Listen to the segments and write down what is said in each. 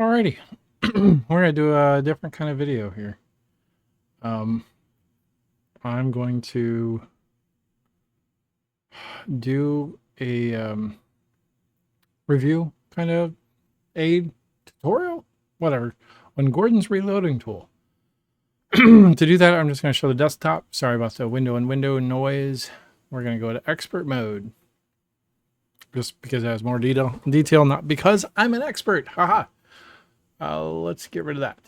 Alrighty, we're gonna do a different kind of video here. Um, I'm going to do a review kind of aid tutorial, whatever, on Gordon's reloading tool. To do that, I'm just going to show the desktop. Sorry about the window and window noise. We're going to go to expert mode, just because it has more detail, not because I'm an expert. Haha. Let's get rid of that.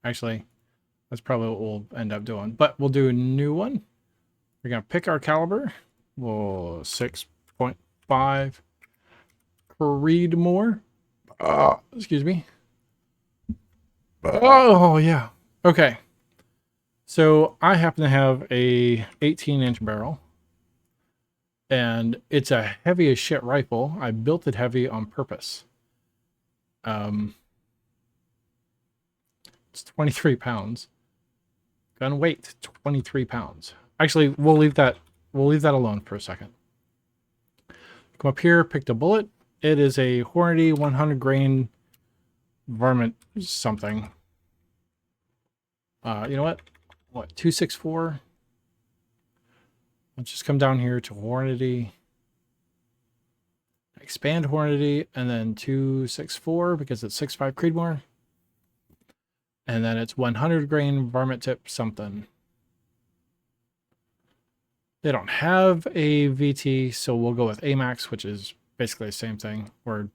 Actually, that's probably what we'll end up doing. But we'll do a new one. We're going to pick our caliber. We'll 6.5 Creedmore. Excuse me. Oh, yeah. Okay. So I happen to have a 18-inch barrel. And it's a heavy as shit rifle. I built it heavy on purpose. It's 23 pounds. Gun weight, 23 pounds. Actually, we'll leave that alone for a second. Come up here, picked a bullet. It is a Hornady 100 grain varmint something. You know what? 264. Let's just come down here to Hornady. Expand Hornady, and then 264 because it's 6.5 Creedmore. And then it's 100 grain varmint tip something. They don't have a VT, so we'll go with AMAX, which is basically the same thing. Or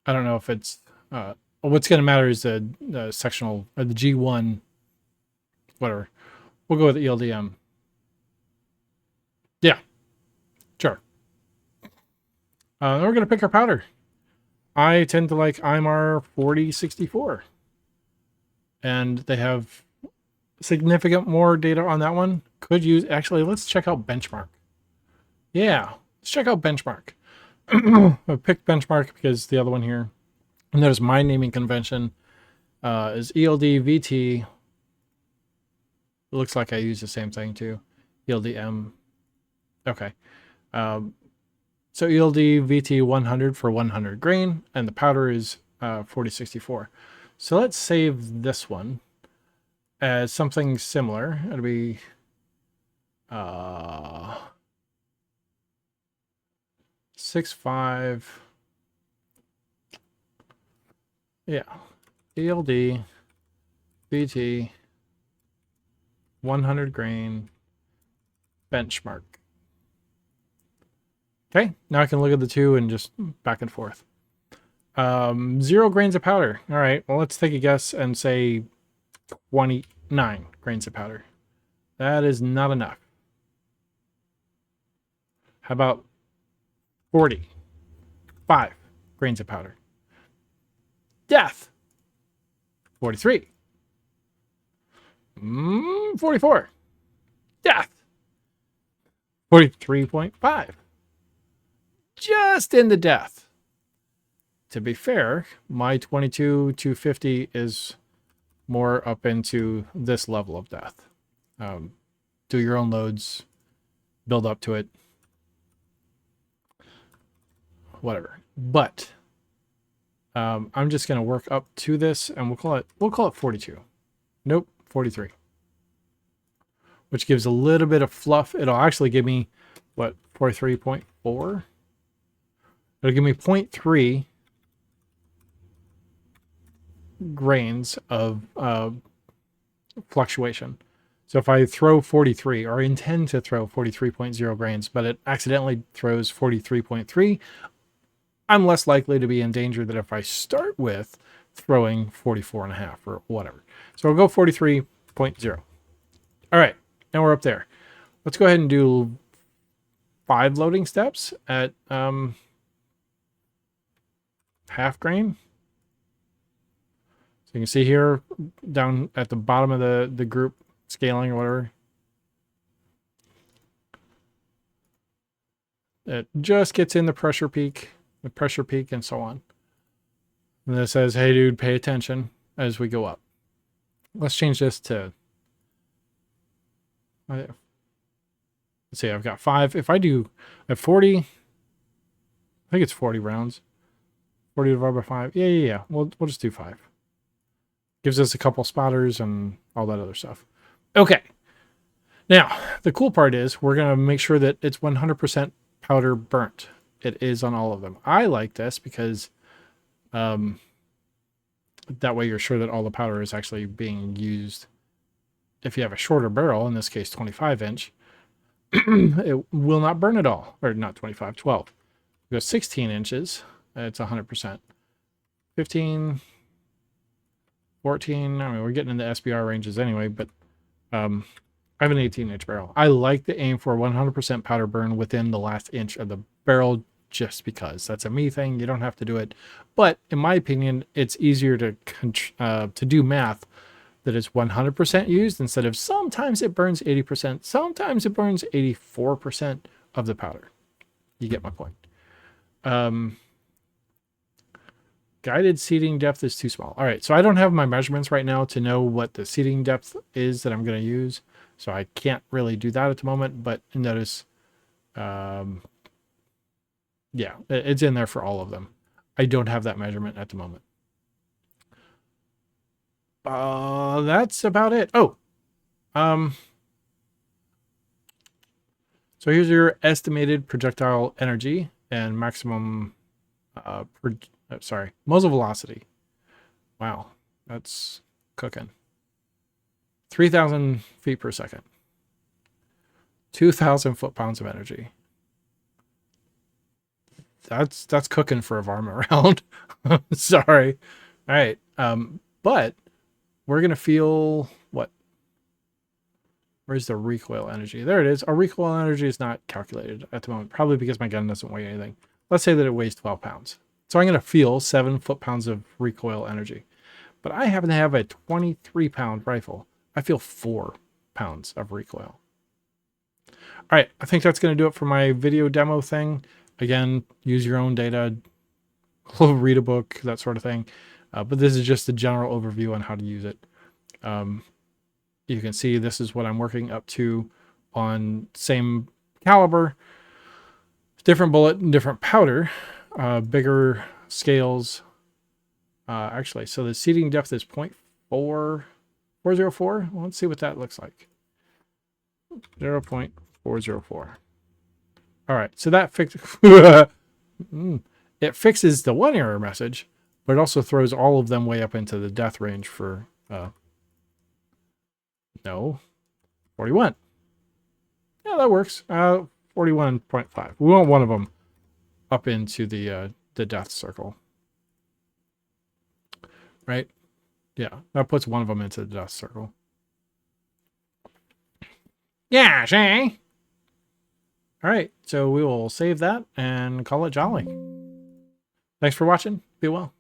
I don't know if it's what's going to matter is the sectional or the G1, whatever. We'll go with ELDM. Yeah, sure. Then we're going to pick our powder. I tend to like IMAR 4064. And they have significant more data on that one. Could use, actually, let's check out Benchmark. Yeah, let's check out Benchmark. I picked Benchmark because the other one here, and there's my naming convention, is ELD VT. It looks like I use the same thing too. ELDM. Okay. So ELD VT 100 for 100 grain, and the powder is 4064. So let's save this one as something similar. It'll be 6.5. Yeah. ELD VT 100 grain Benchmark. Okay, now I can look at the two and just back and forth. 0 grains of powder. All right, well, let's take a guess and say 29 grains of powder. That is not enough. How about 45 grains of powder? Death. 43. 44. Death. 43.5. Just in the death. To be fair, my 22-250 is more up into this level of death. Do your own loads, build up to it, whatever. But I'm just gonna work up to this, and we'll call it 42. Nope, 43. Which gives a little bit of fluff. It'll actually give me what, 43.4. It'll give me 0.3 grains of fluctuation. So if I throw 43, or intend to throw 43.0 grains, but it accidentally throws 43.3, I'm less likely to be in danger than if I start with throwing 44.5 or whatever. So I'll go 43.0. All right, now we're up there. Let's go ahead and do 5 loading steps at half grain. So you can see here down at the bottom of the group scaling or whatever. It just gets in the pressure peak and so on. And then it says, hey dude, pay attention as we go up. Let's change this to, let's see, I've got 5. If I do at 40, I think it's 40 rounds. 40 divided by 5. Yeah. We'll just do 5. Gives us a couple spotters and all that other stuff. Okay. Now, the cool part is we're going to make sure that it's 100% powder burnt. It is on all of them. I like this because that way you're sure that all the powder is actually being used. If you have a shorter barrel, in this case 25 inch, it will not burn at all. Or not 25, 12. We go 16 inches, it's 100%. 15, 14, I mean, we're getting into SBR ranges anyway, but I have an 18-inch barrel. I like to aim for 100% powder burn within the last inch of the barrel just because. That's a me thing. You don't have to do it. But in my opinion, it's easier to do math that is 100% used instead of sometimes it burns 80%, sometimes it burns 84% of the powder. You get my point. Guided seating depth is too small. All right, so I don't have my measurements right now to know what the seating depth is that I'm going to use. So I can't really do that at the moment, but notice, yeah, it's in there for all of them. I don't have that measurement at the moment. That's about it. Oh, so here's your estimated projectile energy and maximum, muzzle velocity. Wow, that's cooking. 3,000 feet per second. 2,000 foot-pounds of energy. That's cooking for a varmint round. Sorry. All right. But we're going to feel what? Where's the recoil energy? There it is. Our recoil energy is not calculated at the moment, probably because my gun doesn't weigh anything. Let's say that it weighs 12 pounds. So I'm going to feel 7 foot-pounds of recoil energy. But I happen to have a 23-pound rifle. I feel 4 pounds of recoil. All right, I think that's going to do it for my video demo thing. Again, use your own data, read a book, that sort of thing. But this is just a general overview on how to use it. You can see this is what I'm working up to on same caliber, different bullet and different powder, bigger scales. Actually, so the seating depth is 0.404. Well, let's see what that looks like. 0.404. All right, so that it fixes the one error message, but it also throws all of them way up into the death range for no, 41. Yeah, that works. 41.5. We want one of them up into the death circle, right? Yeah, that puts one of them into the death circle. Yeah, see? All right, so we will save that and call it jolly. Thanks for watching. Be well.